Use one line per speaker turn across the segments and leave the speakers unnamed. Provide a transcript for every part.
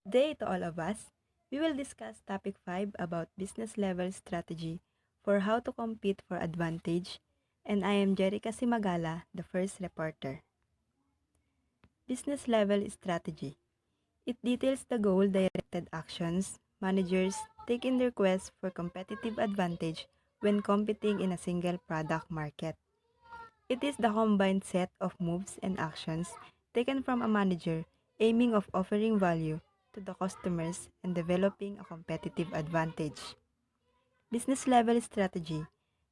Today, to all of us, we will discuss topic 5 about business level strategy for how to compete for advantage, and I am Jerica Simagala, the first reporter. Business level strategy. It details the goal-directed actions managers take in their quest for competitive advantage when competing in a single product market. It is the combined set of moves and actions taken from a manager aiming of offering value to the customers and developing a competitive advantage. Business level strategy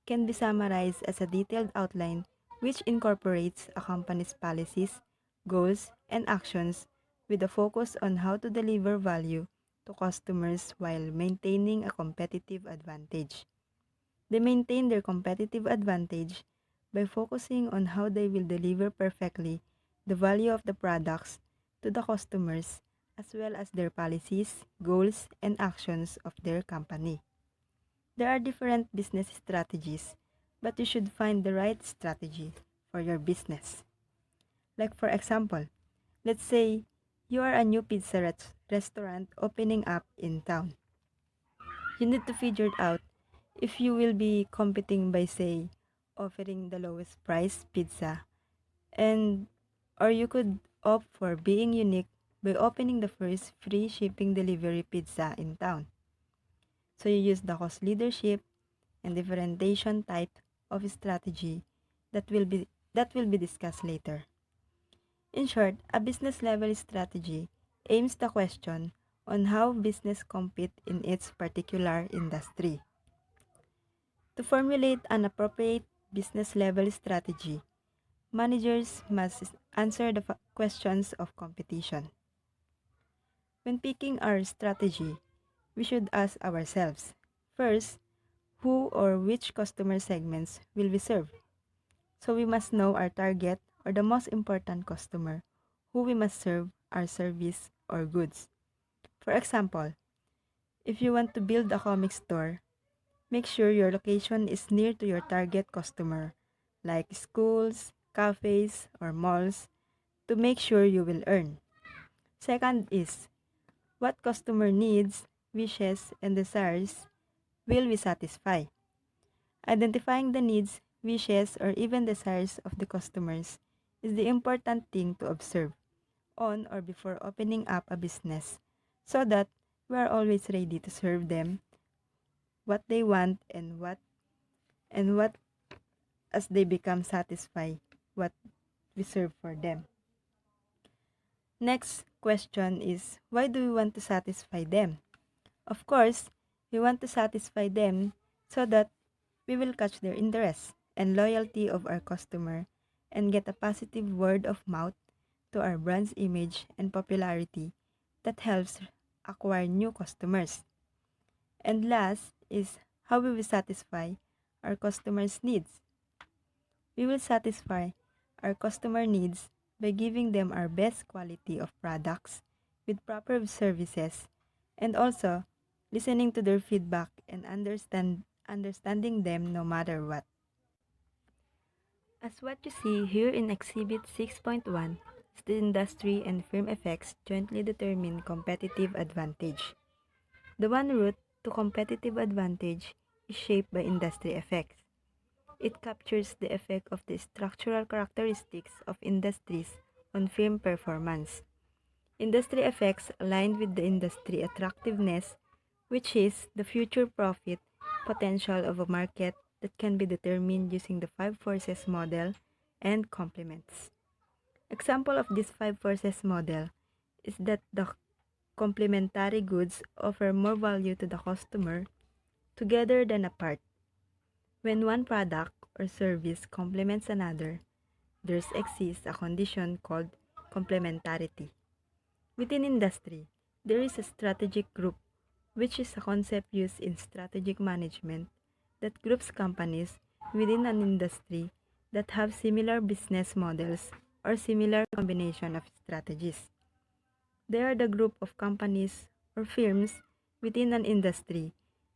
can be summarized as a detailed outline which incorporates a company's policies, goals, and actions with a focus on how to deliver value to customers while maintaining a competitive advantage. They maintain their competitive advantage by focusing on how they will deliver perfectly the value of the products to the customers as well as their policies, goals, and actions of their company. There are different business strategies, but you should find the right strategy for your business. Like for example, let's say you are a new pizza restaurant opening up in town. You need to figure out if you will be competing by say offering the lowest price pizza and or you could opt for being unique by opening the first free shipping delivery pizza in town. So you use the cost leadership and differentiation type of strategy that will be discussed later. In short, a business level strategy aims the question on how business compete in its particular industry. To formulate an appropriate business level strategy, managers must answer the questions of competition. When picking our strategy, we should ask ourselves, first, who or which customer segments will we serve? So we must know our target or the most important customer who we must serve our service or goods. For example, if you want to build a comic store, make sure your location is near to your target customer, like schools, cafes, or malls, to make sure you will earn. Second is, what customer needs, wishes, and desires will we satisfy? Identifying the needs, wishes, or even desires of the customers is the important thing to observe on or before opening up a business so that we are always ready to serve them what they want and what as they become satisfied what we serve for them. Next question is, why do we want to satisfy them? Of course, we want to satisfy them so that we will catch their interest and loyalty of our customer and get a positive word of mouth to our brand's image and popularity that helps acquire new customers. And last is how we will satisfy our customers' needs. We will satisfy our customer needs by giving them our best quality of products with proper services and also listening to their feedback and understanding them no matter what. As what you see here in Exhibit 6.1, the industry and firm effects jointly determine competitive advantage. The one route to competitive advantage is shaped by industry effects. It captures the effect of the structural characteristics of industries on firm performance. Industry effects aligned with the industry attractiveness, which is the future profit potential of a market that can be determined using the five forces model and complements. Example of this five forces model is that the complementary goods offer more value to the customer together than apart. When one product or service complements another, there exists a condition called complementarity. Within industry, there is a strategic group, which is a concept used in strategic management that groups companies within an industry that have similar business models or similar combination of strategies. They are the group of companies or firms within an industry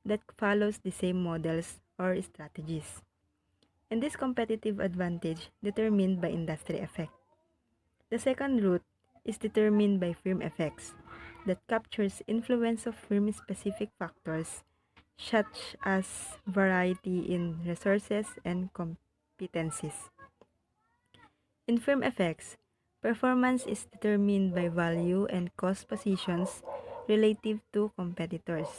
that follows the same models or strategies. And this competitive advantage determined by industry effect. The second route is determined by firm effects. that captures influence of firm-specific factors such as variety in resources and competencies. In firm effects, performance is determined by value and cost positions relative to competitors.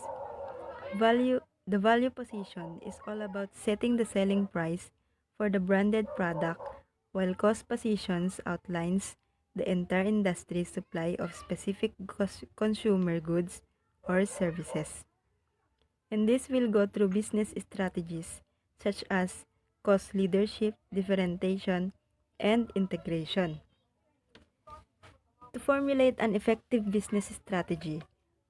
The value position is all about setting the selling price for the branded product, while cost positions outlines the entire industry supply of specific consumer goods or services. And this will go through business strategies such as cost leadership, differentiation, and integration. To formulate an effective business strategy,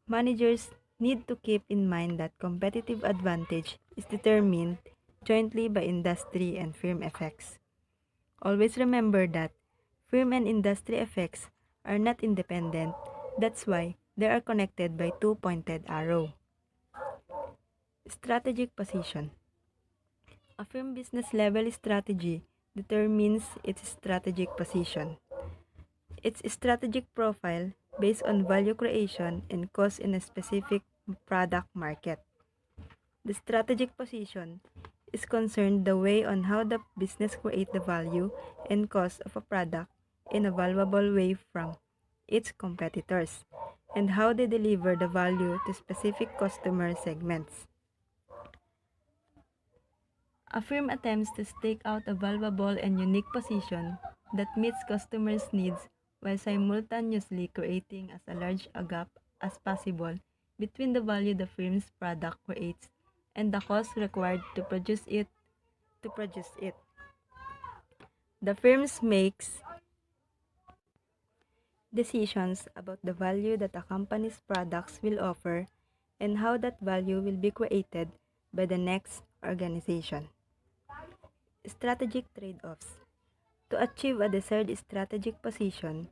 managers need to keep in mind that competitive advantage is determined jointly by industry and firm effects. Always remember that firm and industry effects are not independent. That's why they are connected by two pointed arrow. Strategic position. A firm business level strategy determines its strategic position. Its strategic profile based on value creation and cost in a specific product market. The strategic position is concerned the way on how the business create the value and cost of a product in a valuable way from its competitors, and how they deliver the value to specific customer segments. A firm attempts to stake out a valuable and unique position that meets customers' needs while simultaneously creating as a large a gap as possible between the value the firm's product creates and the cost required to produce it. The firms makes decisions about the value that a company's products will offer and how that value will be created by the next organization. Strategic trade-offs. To achieve a desired strategic position,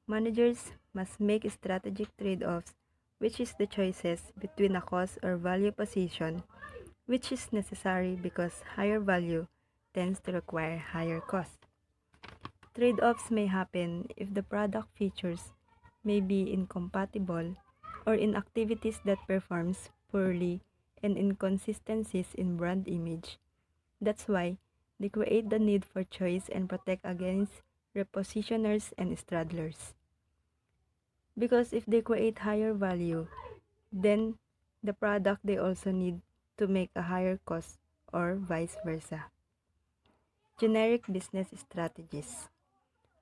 managers must make strategic trade-offs, which is the choices between a cost or value position, which is necessary because higher value tends to require higher cost. Trade-offs may happen if the product features may be incompatible or in activities that performs poorly and inconsistencies in brand image. That's why they create the need for choice and protect against repositioners and straddlers. Because if they create higher value, then the product they also need to make a higher cost or vice versa. Generic business strategies.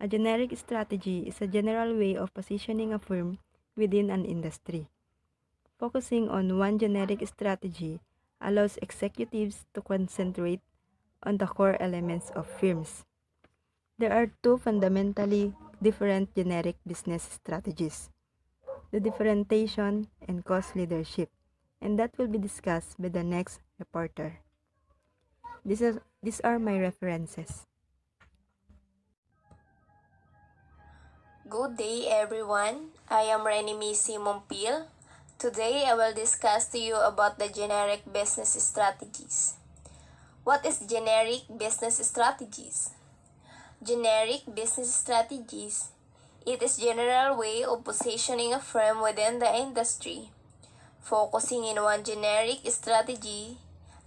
A generic strategy is a general way of positioning a firm within an industry. Focusing on one generic strategy allows executives to concentrate on the core elements of firms. There are two fundamentally different generic business strategies: the differentiation and cost leadership, and that will be discussed by the next reporter. These are my references.
Good day everyone, I am Renemy Mompil. Today I will discuss to you about the generic business strategies. What is generic business strategies? Generic business strategies. It is general way of positioning a firm within the industry. Focusing in one generic strategy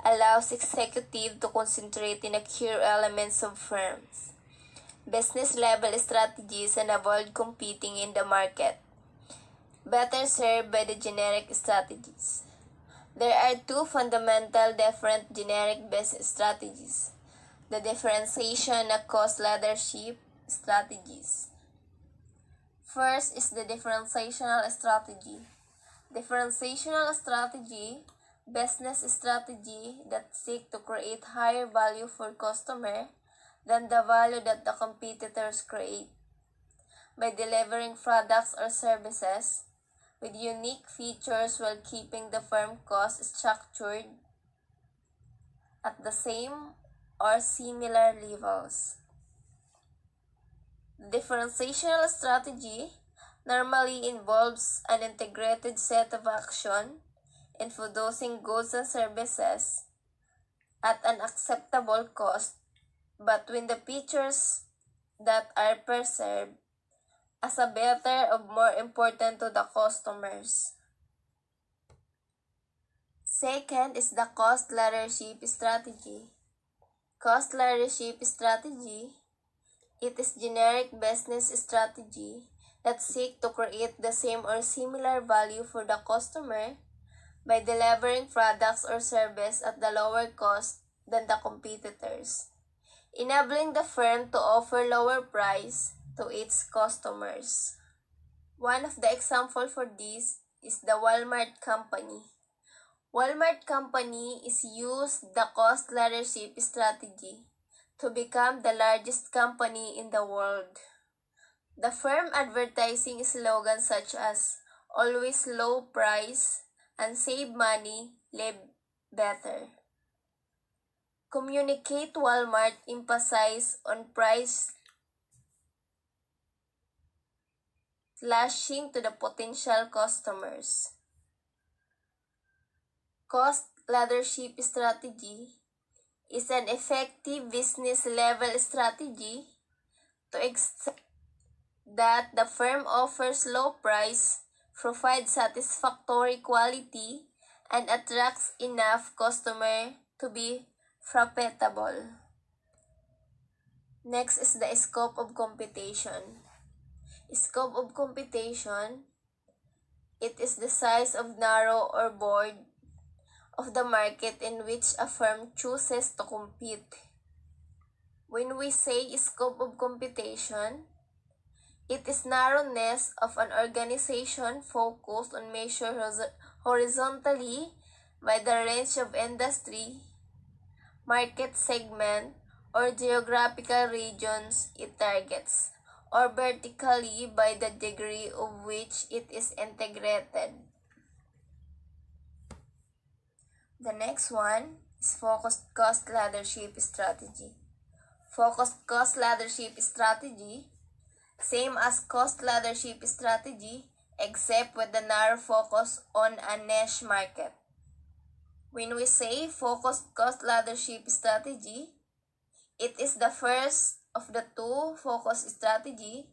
allows executive to concentrate in the key elements of firms. Business level strategies and avoid competing in the market. Better served by the generic strategies. There are two fundamental different generic business strategies: the differentiation and cost leadership strategies. First is the differentiational strategy. Differentiational strategy, business strategy that seek to create higher value for customer than the value that the competitors create by delivering products or services with unique features while keeping the firm cost structured at the same or similar levels. Differentiational strategy normally involves an integrated set of action in producing goods and services at an acceptable cost, but when the features that are preserved as a better or more important to the customers. Second is the cost leadership strategy. Cost leadership strategy, it is generic business strategy that seek to create the same or similar value for the customer by delivering products or service at the lower cost than the competitors, enabling the firm to offer lower price to its customers. One of the examples for this is the Walmart company. Walmart company is used the cost leadership strategy to become the largest company in the world. The firm advertising slogans such as always low price and save money, live better. Communicate Walmart emphasize on price slashing to the potential customers. Cost leadership strategy is an effective business level strategy to accept that the firm offers low price, provides satisfactory quality, and attracts enough customer to be profitable. Next is the scope of competition. Scope of competition, it is the size of narrow or board of the market in which a firm chooses to compete. When we say scope of competition, it is narrowness of an organization focused on measured horizontally by the range of industry, market segment, or geographical regions it targets, or vertically by the degree of which it is integrated. The next one is focused cost leadership strategy. Focused cost leadership strategy, same as cost leadership strategy, except with the narrow focus on a niche market. When we say focused cost leadership strategy, it is the first of the two focus strategy.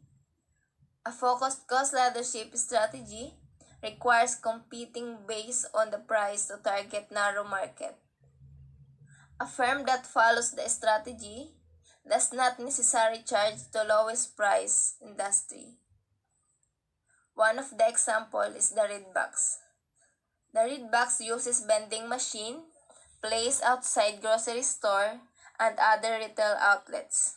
A focused cost leadership strategy requires competing based on the price to target narrow market. A firm that follows the strategy does not necessarily charge the lowest price industry. One of the example is the Redbox. The Redbox uses vending machine placed outside grocery store and other retail outlets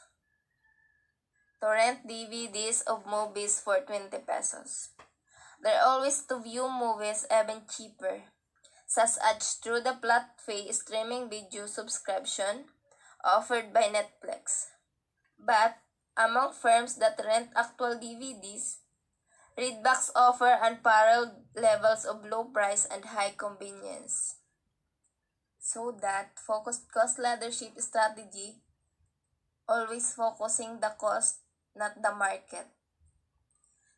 to rent DVDs of movies for 20 pesos. They're always to view movies even cheaper, such as through the flat fee streaming video subscription offered by Netflix. But among firms that rent actual DVDs, Redbox offer unparalleled levels of low price and high convenience. So that focused cost leadership strategy always focusing the cost, not the market.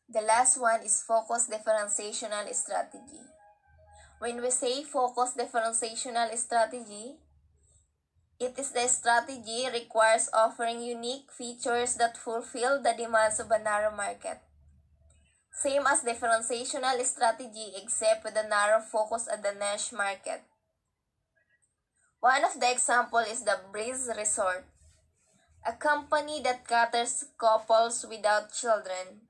The last one is focused differentiational strategy. When we say focused differentiational strategy, it is the strategy requires offering unique features that fulfill the demands of a narrow market. Same as differentiational strategy except with a narrow focus at the niche market. One of the example is the Breeze Resort, a company that caters couples without children.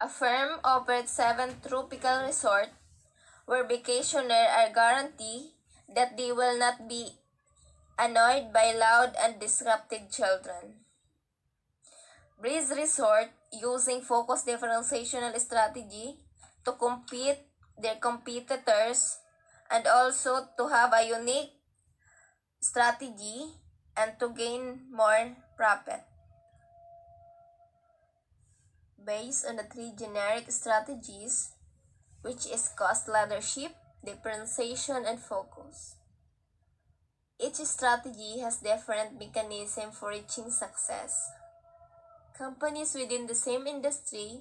A firm operates 7 tropical resorts where vacationers are guaranteed that they will not be annoyed by loud and disrupted children. Breeze Resort using focused differentiational strategy to compete their competitors and also to have a unique strategy and to gain more profit. Based on the 3 generic strategies, which is cost leadership, differentiation, and focus. Each strategy has different mechanisms for reaching success. Companies within the same industry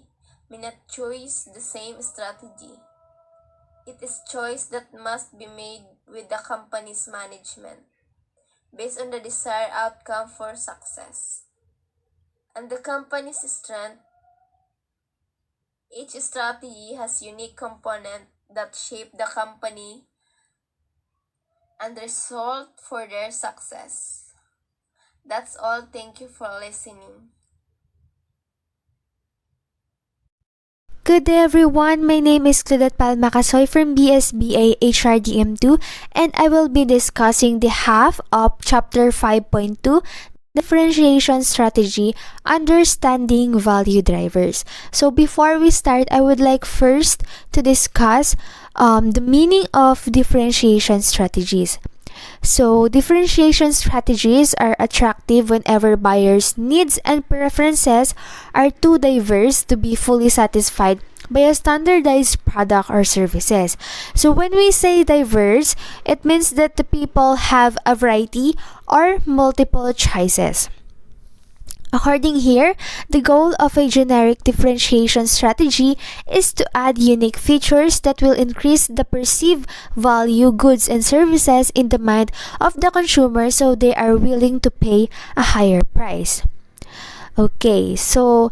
may not choose the same strategy. It is choice that must be made with the company's management based on the desired outcome for success and the company's strength Each strategy has unique components that shape the company and result for their success. That's all. Thank you for listening.
Good day everyone, my name is Claudette Palmacasoy from BSBA HRDM2 and I will be discussing the half of Chapter 5.2 Differentiation Strategy Understanding Value Drivers. So before we start, I would like first to discuss the meaning of differentiation strategies. So, differentiation strategies are attractive whenever buyers' needs and preferences are too diverse to be fully satisfied by a standardized product or services. So, when we say diverse, it means that the people have a variety or multiple choices. According here, the goal of a generic differentiation strategy is to add unique features that will increase the perceived value, goods, and services in the mind of the consumer so they are willing to pay a higher price. Okay, so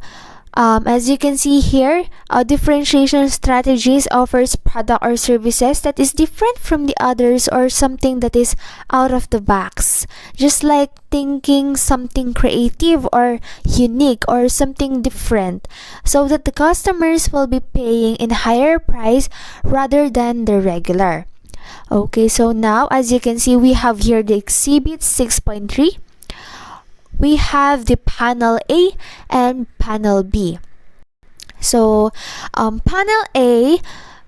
as you can see here, differentiation strategies offers product or services that is different from the others or something that is out of the box. Just like thinking something creative or unique or something different so that the customers will be paying in higher price rather than the regular. Okay, so now as you can see, we have here the exhibit 6.3. We have the panel A and panel B. So, panel A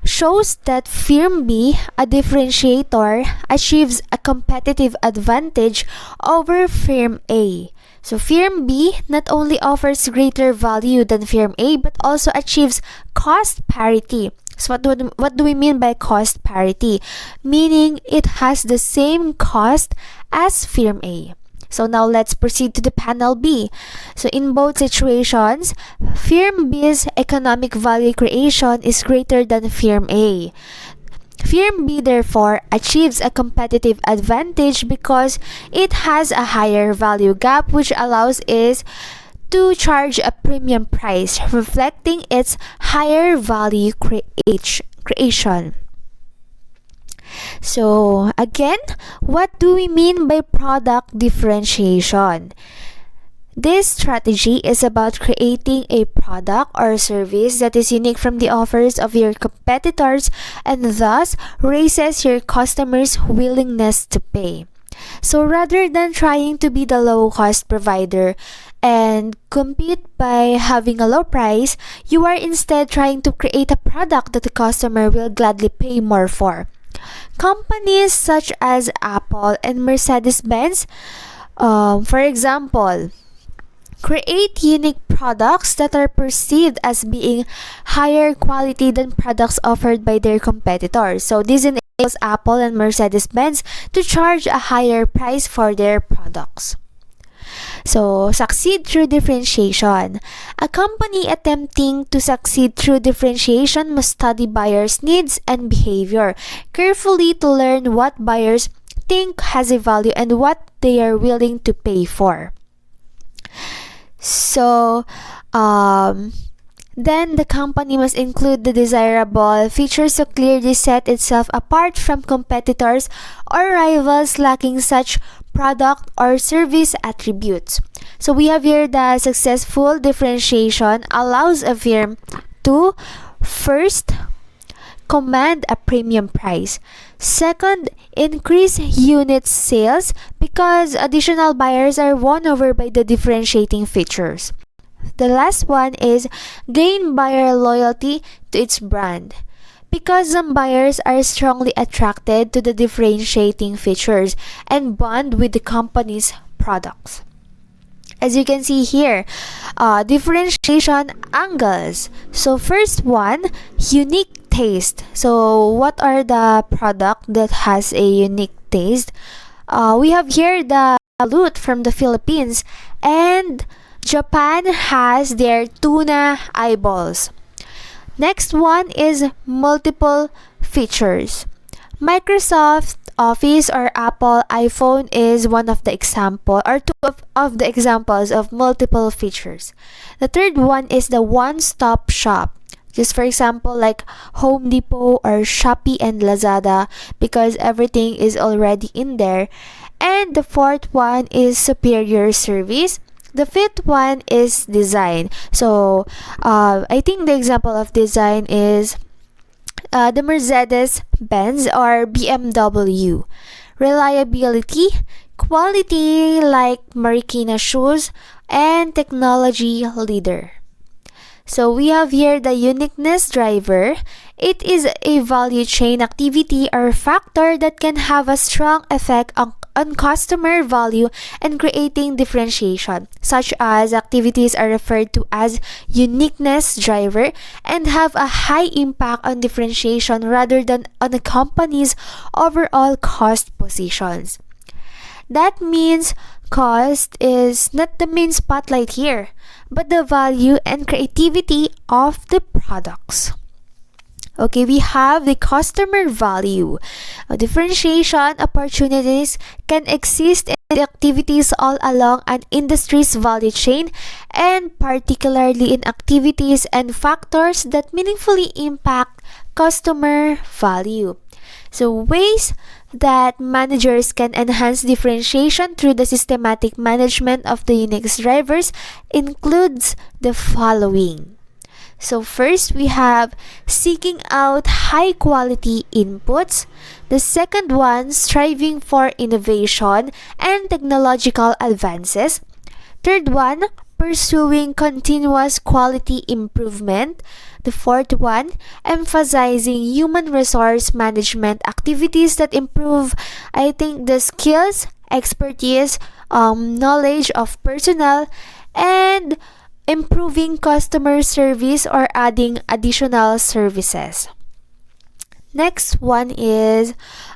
shows that firm B, a differentiator, achieves a competitive advantage over firm A. So, firm B not only offers greater value than firm A but also achieves cost parity. So, what do we mean by cost parity? Meaning it has the same cost as firm A. So now let's proceed to the panel B. So in both situations, firm B's economic value creation is greater than firm A. Firm B therefore achieves a competitive advantage because it has a higher value gap which allows it to charge a premium price reflecting its higher value creation. So, again, what do we mean by product differentiation? This strategy is about creating a product or service that is unique from the offers of your competitors and thus raises your customers' willingness to pay. So, rather than trying to be the low cost provider and compete by having a low price, you are instead trying to create a product that the customer will gladly pay more for. Companies such as Apple and Mercedes-Benz, for example, create unique products that are perceived as being higher quality than products offered by their competitors. So this enables Apple and Mercedes-Benz to charge a higher price for their products. So, succeed through differentiation. A company attempting to succeed through differentiation must study buyers' needs and behavior carefully to learn what buyers think has a value and what they are willing to pay for. So, then the company must include the desirable features to clearly set itself apart from competitors or rivals lacking such product or service attributes. So we have here the successful differentiation allows a firm to first command a premium price. Second, increase unit sales because additional buyers are won over by the differentiating features. The last one is gain buyer loyalty to its brand because some buyers are strongly attracted to the differentiating features and bond with the company's products. As you can see here, differentiation angles. So first one, unique taste. So what are the product that has a unique taste? We have here the balut from the Philippines and Japan has their tuna eyeballs. Next one is multiple features. Microsoft Office or Apple iPhone is one of the example or two of the examples of multiple features. The third one is the one-stop shop. Just for example, like Home Depot or Shopee and Lazada, because everything is already in there. And the fourth one is superior service. The fifth one is design. So, I think the example of design is the Mercedes Benz or BMW. Reliability, quality like Marikina shoes, and technology leader. So we have here the uniqueness driver. It is a value chain activity or factor that can have a strong effect on customer value and creating differentiation. Such as activities are referred to as uniqueness driver and have a high impact on differentiation rather than on a company's overall cost positions. That means cost is not the main spotlight here, but the value and creativity of the products. Okay, we have the customer value. Differentiation opportunities can exist in the activities all along an industry's value chain, and particularly in activities and factors that meaningfully impact customer value. So, ways that managers can enhance differentiation through the systematic management of the Unix drivers includes the following. So first we have seeking out high quality inputs. The second one, striving for innovation and technological advances. Third one, pursuing continuous quality improvement. The fourth one, emphasizing human resource management activities that improve, I think, the skills, expertise, knowledge of personnel, and improving customer service or adding additional services. Next one is,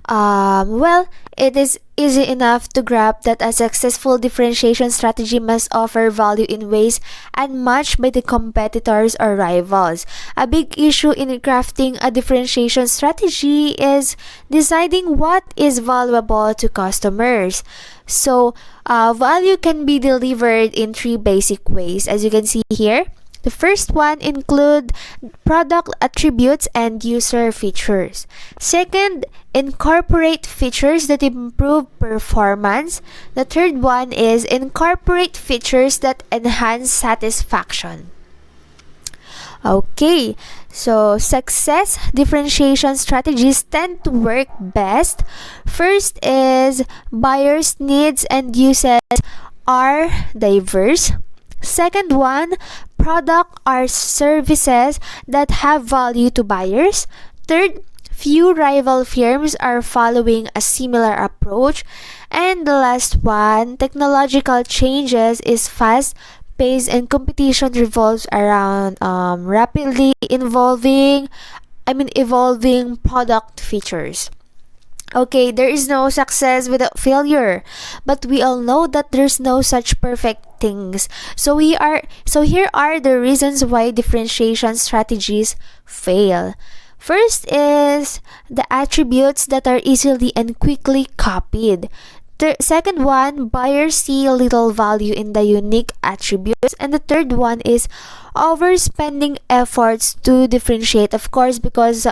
it is easy enough to grab that a successful differentiation strategy must offer value in ways unmatched by the competitors or rivals. A big issue in crafting a differentiation strategy is deciding what is valuable to customers. So, value can be delivered in three basic ways, as you can see here. The first one include product attributes and user features. Second, incorporate features that improve performance. The third one is incorporate features that enhance satisfaction. Okay, so success differentiation strategies tend to work best. First is buyers' needs and uses are diverse. Second one, product or services that have value to buyers. Third, few rival firms are following a similar approach. And the last one, technological changes is fast paced and competition revolves around evolving product features. Okay, there is no success without failure, but we all know that there's no such perfect things. So here are the reasons why differentiation strategies fail. First is the attributes that are easily and quickly copied. Second one, buyers see little value in the unique attributes. And the third one is overspending efforts to differentiate. Of course, because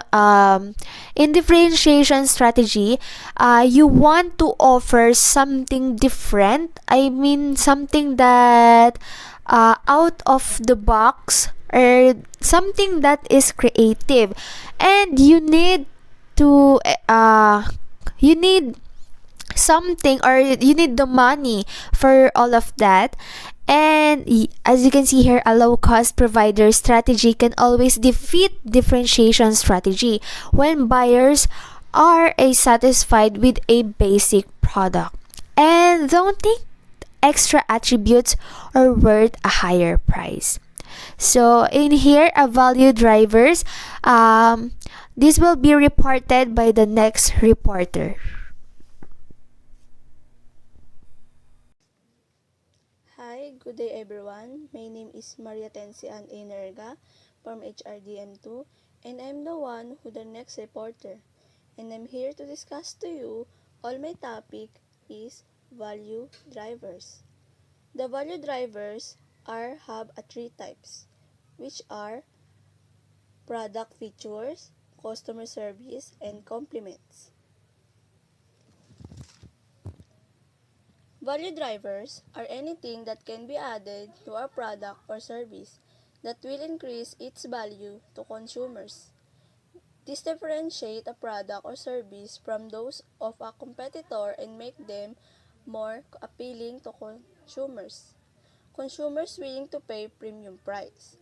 in differentiation strategy, you want to offer something different. I mean, something that out of the box or something that is creative. And to, you need something or you need the money for all of that. And as you can see here, a low cost provider strategy can always defeat differentiation strategy when buyers are satisfied with a basic product and don't think extra attributes are worth a higher price. So in here, a value drivers, this will be reported by the next reporter.
Hi, good day everyone. My name is Maria Tensian Energa from HRDM2 and I'm the one who the next reporter. And I'm here to discuss to you all my topic is value drivers. The value drivers have three types which are product features, customer service, and compliments. Value drivers are anything that can be added to a product or service that will increase its value to consumers. This differentiate a product or service from those of a competitor and make them more appealing to consumers. Consumers willing to pay premium price.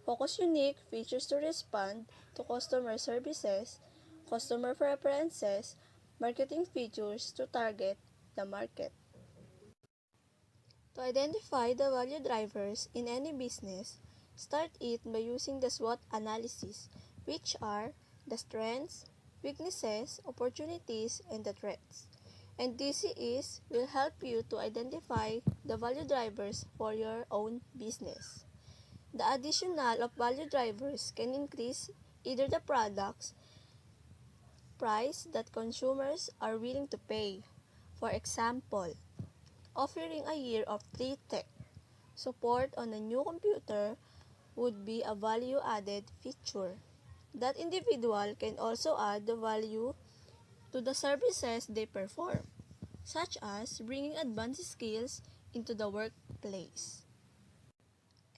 Focus unique features to respond to customer services, customer preferences, marketing features to target the market. To identify the value drivers in any business, start it by using the SWOT analysis, which are the strengths, weaknesses, opportunities, and the threats. And DCEs will help you to identify the value drivers for your own business. The additional of value drivers can increase either the product's price that consumers are willing to pay. For example, offering a year of free tech support on a new computer would be a value-added feature. That individual can also add the value to the services they perform, such as bringing advanced skills into the workplace.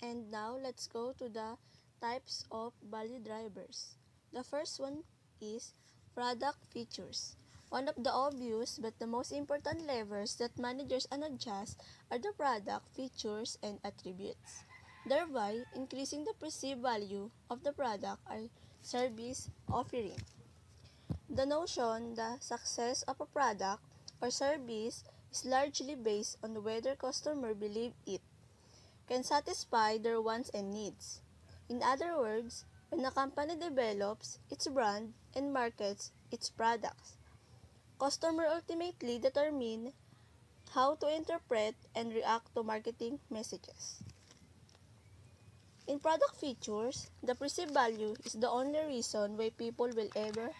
And now let's go to the types of value drivers. The first one is product features. One of the obvious but the most important levers that managers can adjust are the product features and attributes, thereby increasing the perceived value of the product or service offering. The notion the success of a product or service is largely based on whether customers believe it can satisfy their wants and needs. In other words, when a company develops its brand and markets its products, customers ultimately determine how to interpret and react to marketing messages. In product features, the perceived value is the only reason why people will ever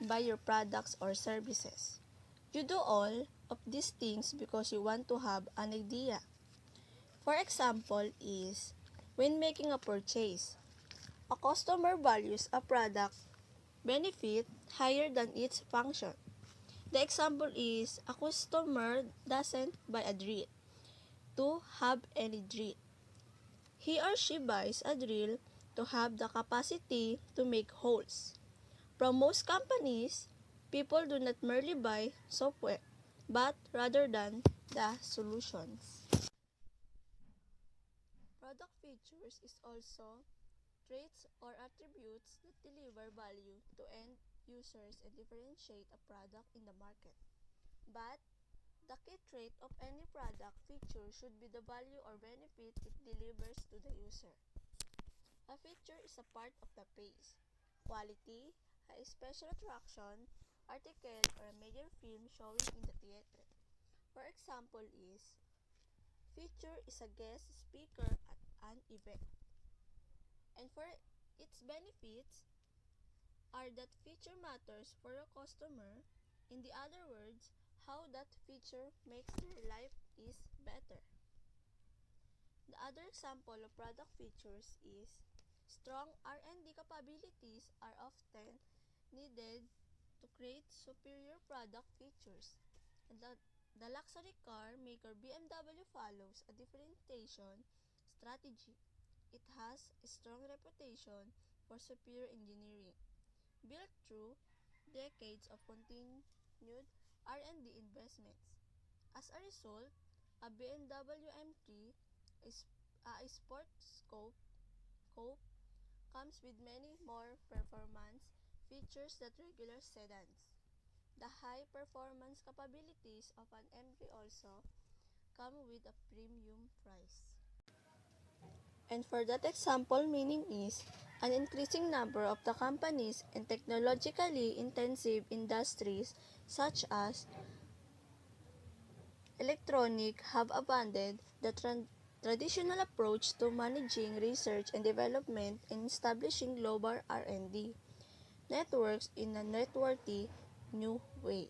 buy your products or services. You do all of these things because you want to have an idea. For example is, when making a purchase, a customer values a product benefit higher than its function. The example is, a customer doesn't buy a drill to have any drill. He or she buys a drill to have the capacity to make holes. From most companies, people do not merely buy software, but rather than the solutions. Product features is also traits or attributes that deliver value to end users and differentiate a product in the market. But the key trait of any product feature should be the value or benefit it delivers to the user. A feature is a part of the face, quality, a special attraction, article, or a major film showing in the theater. For example is, feature is a guest speaker at an event. And for its benefits are that feature matters for a customer. In the other words, how that feature makes their life is better. The other example of product features is, strong R&D capabilities are often needed to create superior product features. And the luxury car maker BMW follows a differentiation strategy. It has a strong reputation for superior engineering, built through decades of continued R&D investments. As a result, a BMW M3, a sports coupe comes with many more performance features than regular sedans. The high performance capabilities of an M3 also come with a premium price. And for that example, meaning is, an increasing number of the companies in technologically intensive industries such as electronic have abandoned the traditional approach to managing research and development and establishing global R&D networks in a noteworthy new way.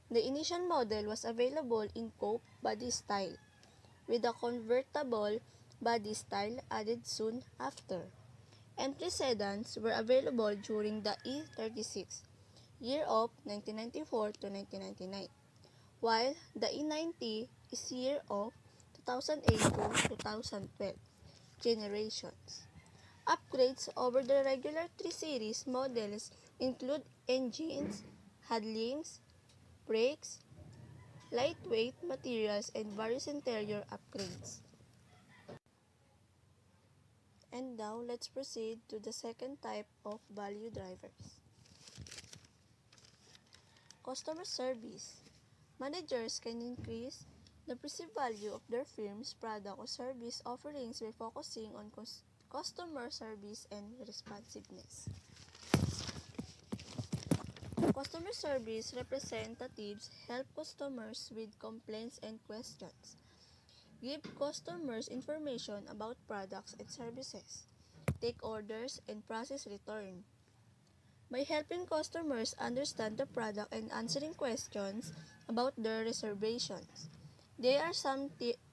The initial model was available in coupe body style, with a convertible body style added soon after. Entry sedans were available during the E36, year of 1994 to 1999, while the E90 is year of 2008 to 2012 generations. Upgrades over the regular 3 Series models include engines, handlings, brakes, lightweight materials, and various interior upgrades. And now, let's proceed to the second type of value drivers. Customer service. Managers can increase the perceived value of their firm's product or service offerings by focusing on customer service and responsiveness. Customer service representatives help customers with complaints and questions, give customers information about products and services, take orders, and process return. By helping customers understand the product and answering questions about their reservations, they are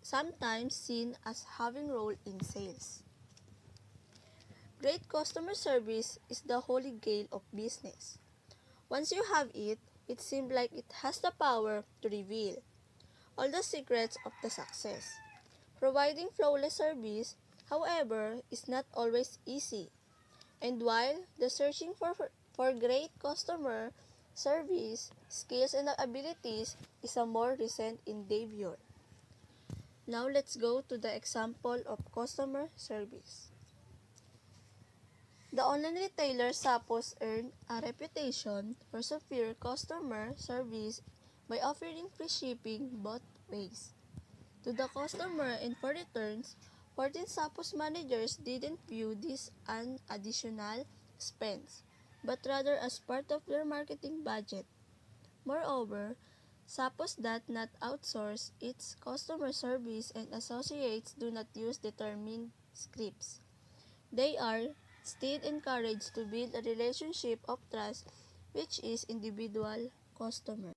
sometimes seen as having role in sales. Great customer service is the holy grail of business. Once you have it, it seems like it has the power to reveal all the secrets of the success. Providing flawless service, however, is not always easy. And while the searching for great customer service skills and abilities is a more recent endeavor. Now let's go to the example of customer service. The online retailer Zappos earned a reputation for superior customer service by offering free shipping both ways to the customer and for returns. 14 Zappos managers didn't view this an additional expense, but rather as part of their marketing budget. Moreover, Zappos does not outsource its customer service and associates do not use determined scripts. They are instead encouraged to build a relationship of trust which is individual customer.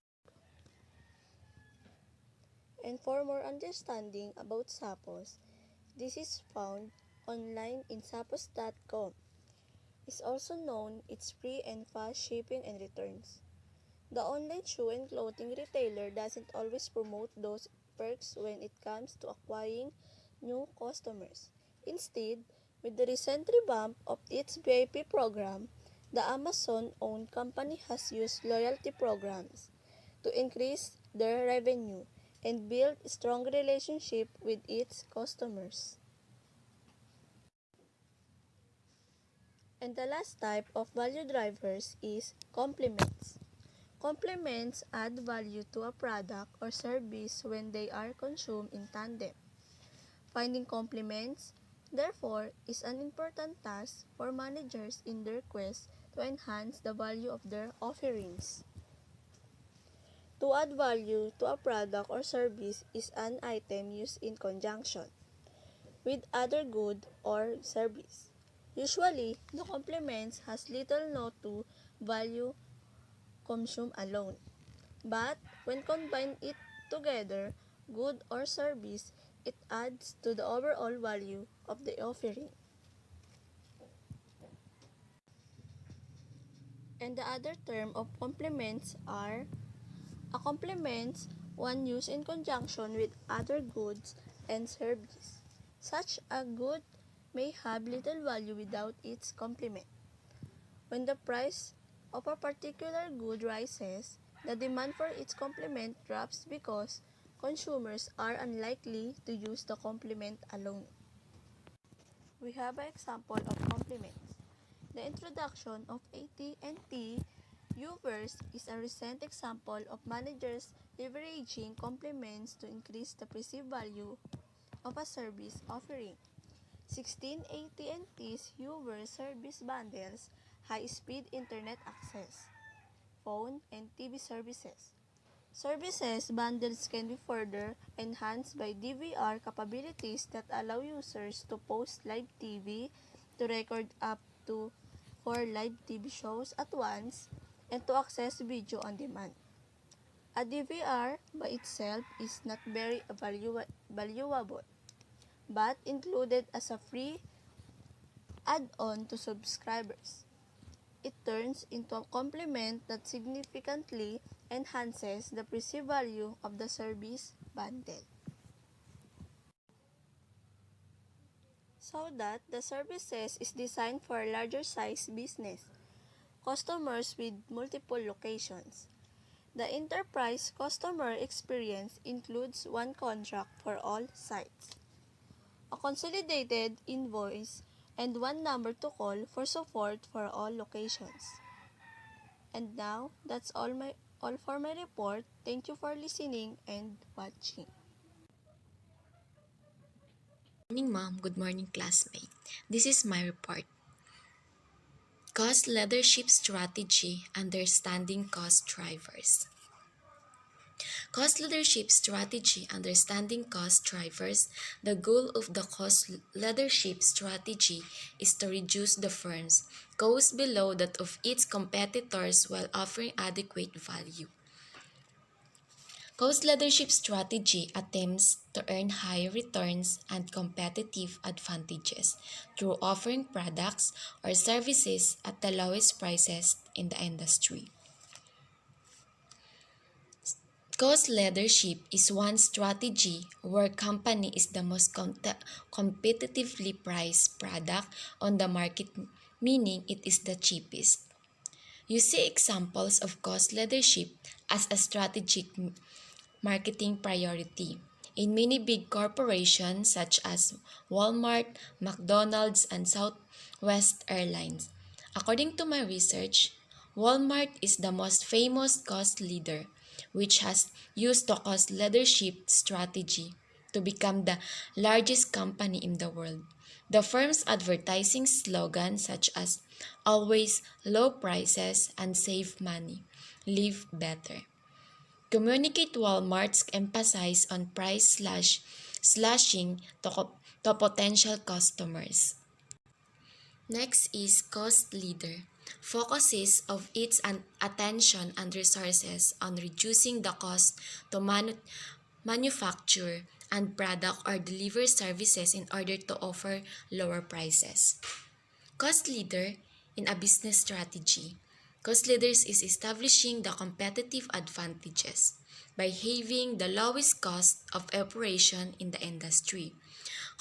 And for more understanding about Zappos, this is found online in zappos.com. It's also known its free and fast shipping and returns. The online shoe and clothing retailer doesn't always promote those perks when it comes to acquiring new customers. Instead, with the recent revamp of its VIP program, the Amazon-owned company has used loyalty programs to increase their revenue and build a strong relationship with its customers. And the last type of value drivers is complements. Complements add value to a product or service when they are consumed in tandem. Finding complements, therefore, is an important task for managers in their quest to enhance the value of their offerings. To add value to a product or service is an item used in conjunction with other good or service. Usually, the complements has little no to value consumed alone. But when combined it together, good or service, it adds to the overall value of the offering. And the other term of complements are a complements one used in conjunction with other goods and service. Such a good may have little value without its complement. When the price of a particular good rises, the demand for its complement drops because consumers are unlikely to use the complement alone. We have an example of complements. The introduction of AT&T Uverse is a recent example of managers leveraging complements to increase the perceived value of a service offering. 16 AT&T's Uverse service bundles high-speed internet access, phone, and TV services. Services bundles can be further enhanced by DVR capabilities that allow users to post live TV, to record up to 4 live TV shows at once, and to access video on demand. A DVR by itself is not very valuable, but included as a free add-on to subscribers. It turns into a complement that significantly enhances the perceived value of the service bundle. So that the services is designed for a larger size business, customers with multiple locations. The enterprise customer experience includes one contract for all sites, a consolidated invoice, and one number to call for support for all locations. And now, that's all for my report. Thank you for listening and watching.
Good morning, ma'am. Good morning, classmate. This is my report. Cost leadership strategy, understanding cost drivers. Cost leadership strategy, understanding cost drivers. The goal of the cost leadership strategy is to reduce the firm's cost below that of its competitors while offering adequate value. Cost leadership strategy attempts to earn higher returns and competitive advantages through offering products or services at the lowest prices in the industry. Cost leadership is one strategy where company is the most competitively priced product on the market, meaning it is the cheapest. You see examples of cost leadership as a strategic marketing priority in many big corporations such as Walmart, McDonald's, and Southwest Airlines. According to my research, Walmart is the most famous cost leader, which has used the cost leadership strategy to become the largest company in the world. The firm's advertising slogans such as always low prices and save money, live better communicate Walmart's emphasis on price slashing to potential customers. Next is cost leader. Focuses of its attention and resources on reducing the cost to manufacture and product or deliver services in order to offer lower prices. Cost leader in a business strategy. Cost leaders is establishing the competitive advantages by having the lowest cost of operation in the industry.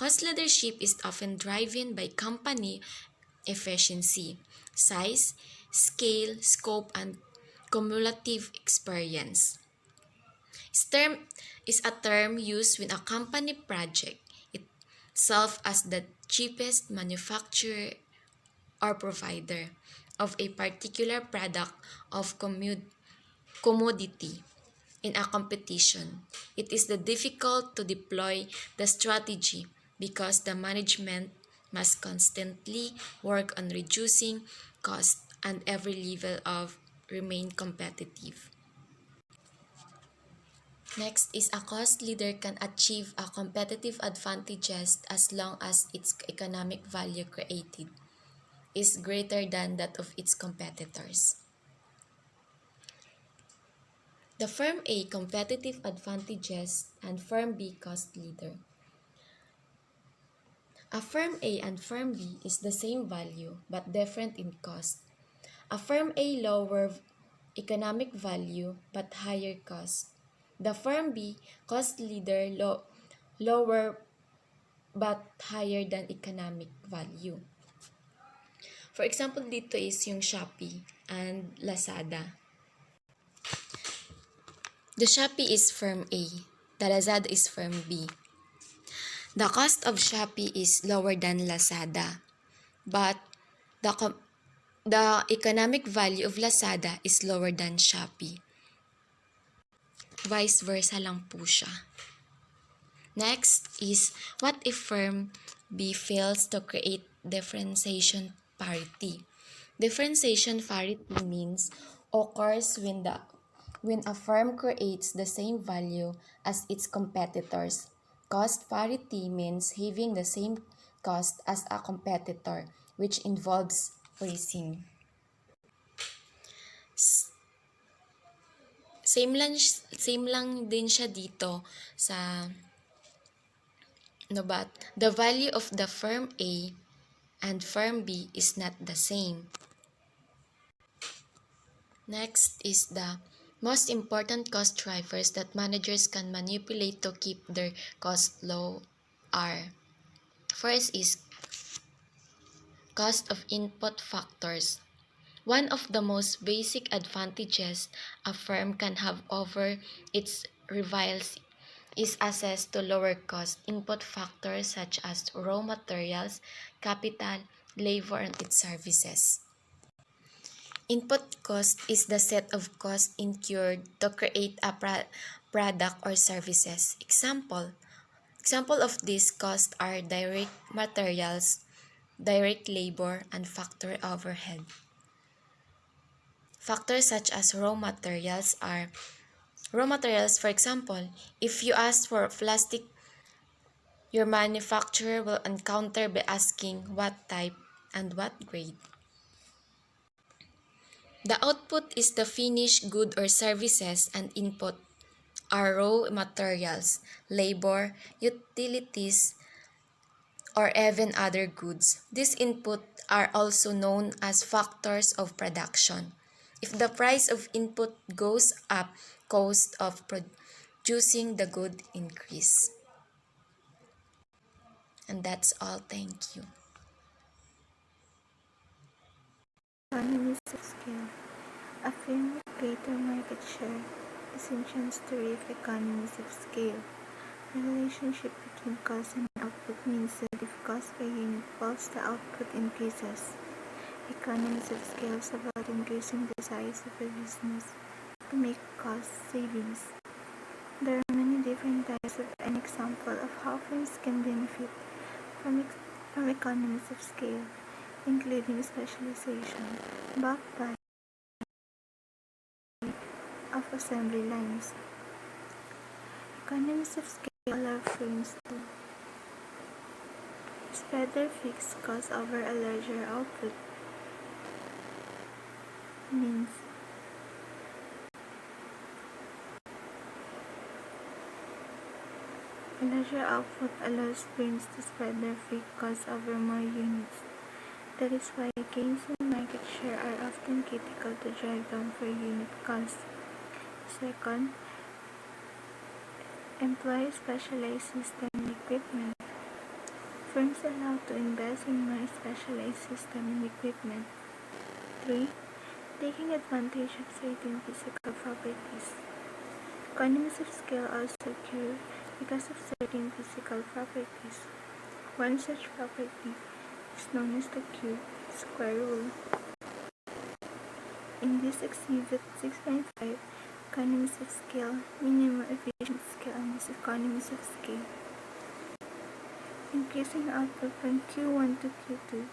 Cost leadership is often driven by company efficiency, size, scale, scope, and cumulative experience. Term is a term used when a company project itself as the cheapest manufacturer or provider of a particular product of commodity in a competition. It is difficult to deploy the strategy because the management must constantly work on reducing cost and every level of remain competitive. Next is a cost leader can achieve a competitive advantages as long as its economic value created is greater than that of its competitors. The Firm A competitive advantages and Firm B cost leader. A Firm A and Firm B is the same value but different in cost. A Firm A lower economic value but higher cost. The Firm B cost leader lower but higher than economic value. For example, dito is yung Shopee and Lazada. The Shopee is Firm A. The Lazada is Firm B. The cost of Shopee is lower than Lazada, but the economic value of Lazada is lower than Shopee. Vice versa lang po siya. Next is, what if Firm B fails to create differentiation parity? Differentiation parity means occurs when a firm creates the same value as its competitors. Cost parity means having the same cost as a competitor, which involves pricing. Same lang din siya dito sa the value of the firm A and firm B is not the same. Next is the most important cost drivers that managers can manipulate to keep their costs low are: first is cost of input factors. One of the most basic advantages a firm can have over its rivals is access to lower cost input factors such as raw materials, capital, labor, and its services. Input cost is the set of costs incurred to create a product or services. Example of these costs are direct materials, direct labor, and factory overhead. Factors such as raw materials, for example, if you ask for plastic, your manufacturer will encounter by asking what type and what grade. The output is the finished good or services, and input are raw materials, labor, utilities, or even other goods. These input are also known as factors of production. If the price of input goes up, cost of producing the good increase. And that's all. Thank you.
Economies of scale. A firm with greater market share is in chance to reap economies of scale. The relationship between cost and output means that if cost per unit falls, the output increases. Economies of scale is about increasing the size of a business to make cost savings. There are many different types of an example of how firms can benefit from economies of scale, including specialization, bulk buying of assembly lines. Economies of scale allow firms to spread their fixed costs over a larger output. Means a larger output allows firms to spread their fixed costs over more units. That is why gains in market share are often critical to drive down per unit costs. Second, employ specialized system and equipment. Firms are allowed to invest in more specialized system and equipment. 3. Taking advantage of certain physical properties. Economies of scale also occur because of certain physical properties. One such property is known as the cube square rule. In this exhibit 6.5, economies of scale, minimum efficient scale, and diseconomies of scale. Increasing output from Q1 to Q2,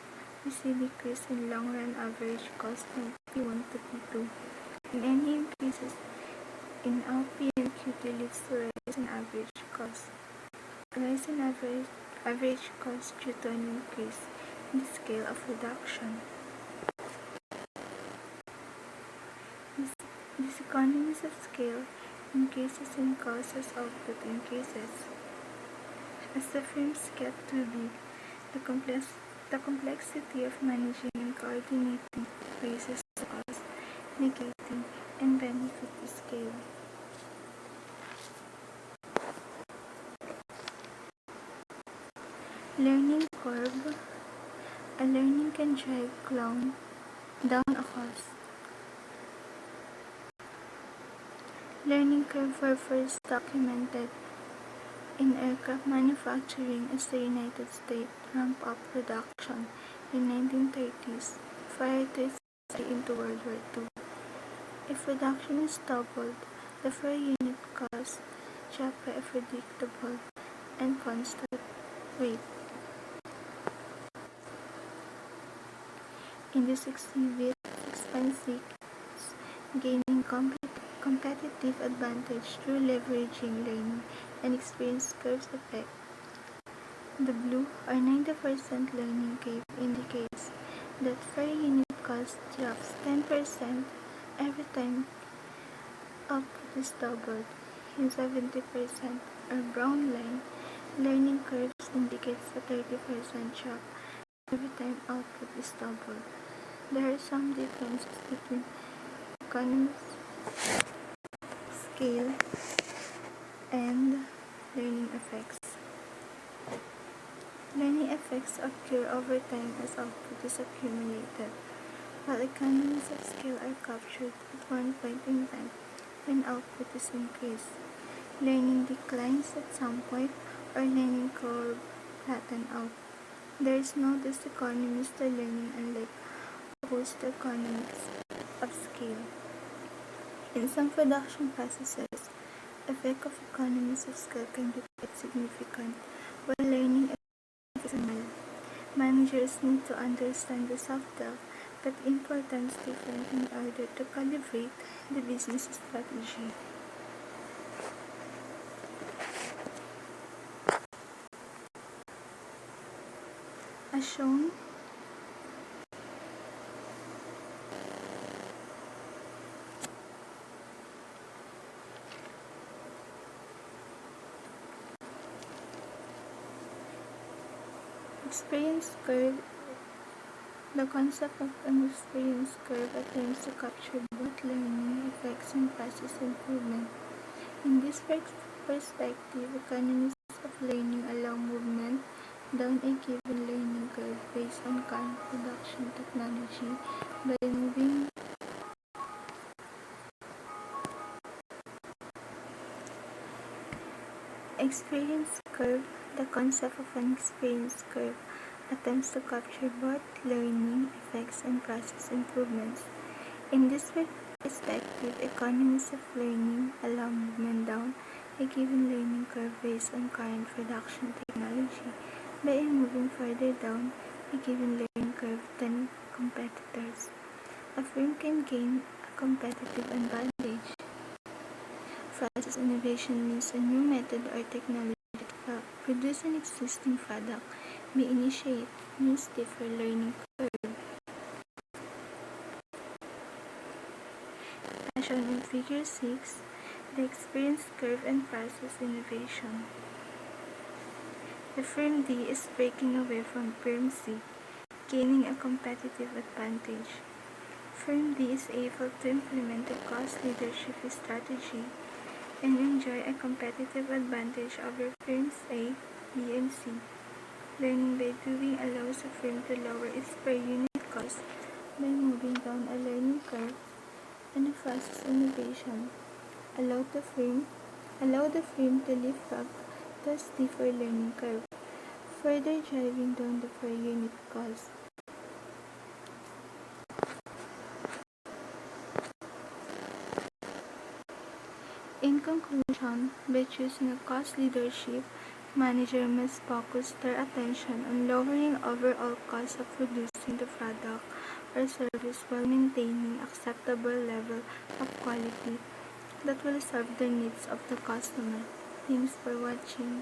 we see decrease in long-run average cost from Q1 to Q2, and any increases in output and Q2 leads to rise in average cost. Rise in average cost due to an increase in the scale of reduction. Diseconomies of scale increases in cost as output increases. As the firms get too big, the complexity of managing and coordinating raises the cost, negating and benefit the scale. Learning curve. A learning can drive down a cost. Learning curve were first documented in aircraft manufacturing as the United States ramped up production in 1930s prior to its entry into World War II. If production is doubled, the per unit cost dropped by a predictable and constant rate. In this exhibit, 6.6, gaining competitive advantage through leveraging learning and experience curves effect. The blue or 90% learning curve indicates that per unit cost drops 10% every time output is doubled. In 70% or brown line, learning curves indicates a 30% drop every time output is doubled. There are some differences between economies of scale and learning effects. Learning effects occur over time as output is accumulated, while economies of scale are captured at one point in time when output is increased. Learning declines at some point or learning curve flatten out. There is no diseconomies to learning unlike opposed to economies of scale. In some production processes, effect of economies of scale can be quite significant, while learning is minimal. Managers need to understand the subtle but important difference in order to calibrate the business strategy. As shown, experience curve. The concept of an experience curve attempts to capture both learning effects and process improvement. In this perspective, economies of learning allow movement down a given learning curve based on current production technology by moving experience curve. The concept of an experience curve attempts to capture both learning effects and process improvements. In this perspective, economies of learning allow movement down a given learning curve based on current production technology by moving further down a given learning curve than competitors. A firm can gain a competitive advantage. Process innovation means a new method or technology to produce an existing product may initiate new stiffer learning curve. As shown in Figure 6, the experience curve and process innovation. The firm D is breaking away from firm C, gaining a competitive advantage. Firm D is able to implement a cost leadership strategy and enjoy a competitive advantage over firms A, B, and C. Learning by doing allows a firm to lower its per unit cost by moving down a learning curve, and a process innovation allow the firm to leapfrog the stiffer learning curve, further driving down the per unit cost. In conclusion, by choosing a cost leadership, manager must focus their attention on lowering overall cost of producing the product or service while maintaining acceptable level of quality that will serve the needs of the customer. Thanks for watching.